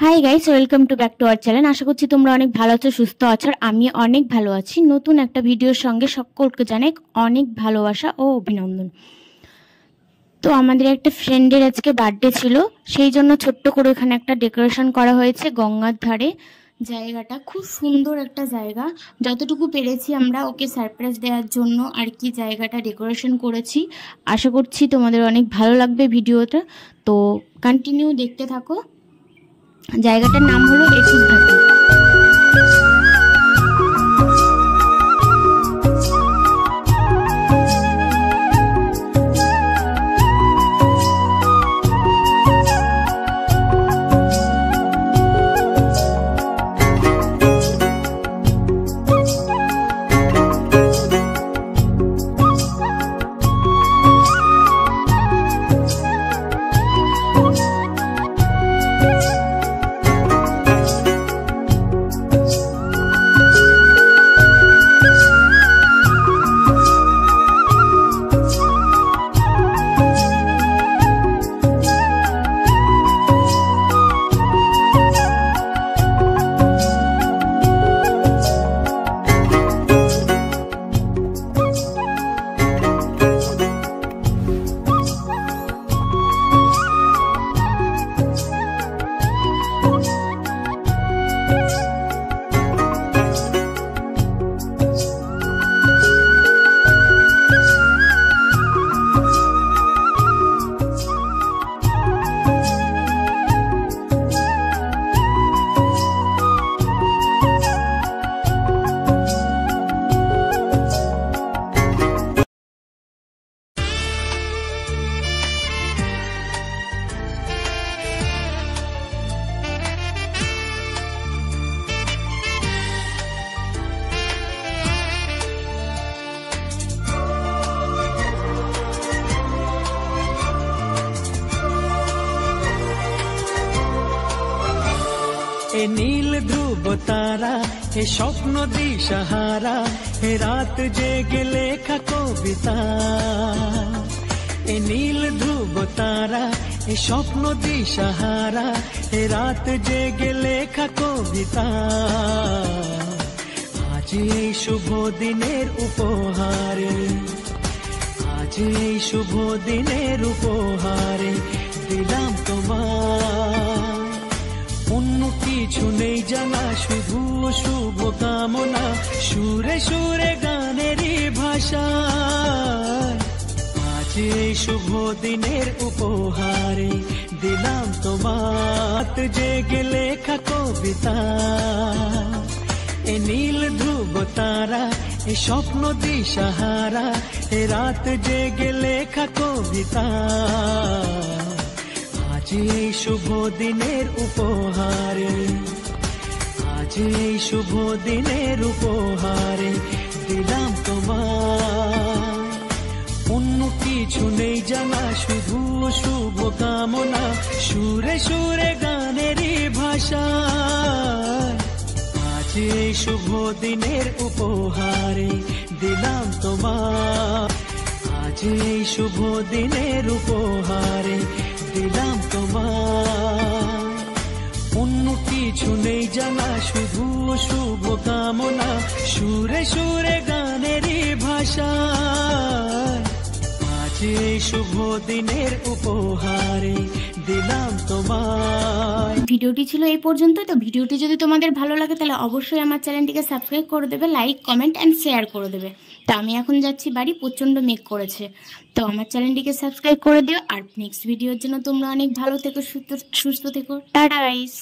High guys, welcome to back to our channel. আশা করছি তোমরা অনেক ভালো আছো, সুস্থ আছো, আর আমি অনেক ভালো আছি। নতুন একটা ভিডিওর সঙ্গে সকলকে জানাই অনেক ভালোবাসা ও অভিনন্দন। তো আমাদের একটা ফ্রেন্ডের আজকে বার্থডে ছিল, সেই জন্য ছোট্ট করে এখানে একটা ডেকোরেশন করা হয়েছে গঙ্গার ধারে। জায়গাটা খুব সুন্দর একটা জায়গা। যতটুকু পেরেছি আমরা ওকে সারপ্রাইজ দেওয়ার জন্য আর কি জায়গাটা ডেকোরেশন করেছি। আশা করছি তোমাদের অনেক ভালো লাগবে ভিডিওটা, তো কন্টিনিউ দেখতে থাকো। জায়গাটার নাম হলো একুশ ঘাটি। এ নীল ধ্রুব তারা, এ স্বপ্ন দিশাহারা, এ রাত জেগে লেখা কবিতা। এ নীল ধ্রুব তারা, এ স্বপ্ন দিশাহারা, এ রাত জেগে লেখা কবিতা। আজ এই শুভ দিনের উপহারে, আজ এই শুভ দিনের উপহারে দিলাম তোমার। অন্য কিছু নেই জানা, শুধু শুভ কামনা, সুরে সুরে গানেরই ভাষা। আজ এই শুভ দিনের উপহারে দিলাম তোমার জেগে লেখা কবিতা। এ নীল ধ্রুব তারা, এ স্বপ্ন দিশাহারা, এ রাত জেগে লেখা কবিতা। আজ এই শুভ দিনের উপহারে, আজ এই শুভ দিনের উপহারে দিলাম তোমার। অন্য কিছু নেই জানা, শুধু শুভ কামনা, সুরে সুরে গানেরই ভাষা। আজ এই শুভ দিনের উপহারে দিলাম তোমার। আজ এই শুভ দিনের উপহারে দিলাম তোমার। অন্য কিছু নেই জানা, শুধু শুভ কামনা, সুরে সুরে গানেরই ভাষা। আজ এই শুভ দিনের উপহারে দিলাম তোমার। ভিডিওটি ছিল এই পর্যন্ত। তো ভিডিওটি যদি তোমাদের ভালো লাগে তাহলে অবশ্যই আমার চ্যানেলটিকে সাবস্ক্রাইব করে দেবে, লাইক, কমেন্ট অ্যান্ড শেয়ার করে দেবে। তো আমি এখন যাচ্ছি বাড়ি, প্রচণ্ড মেঘ করেছে। তো আমার চ্যানেলটিকে সাবস্ক্রাইব করে দিও। আর নেক্সট ভিডিওর জন্য তোমরা অনেক ভালো থেকো, সুস্থ থেকো। Tata guys.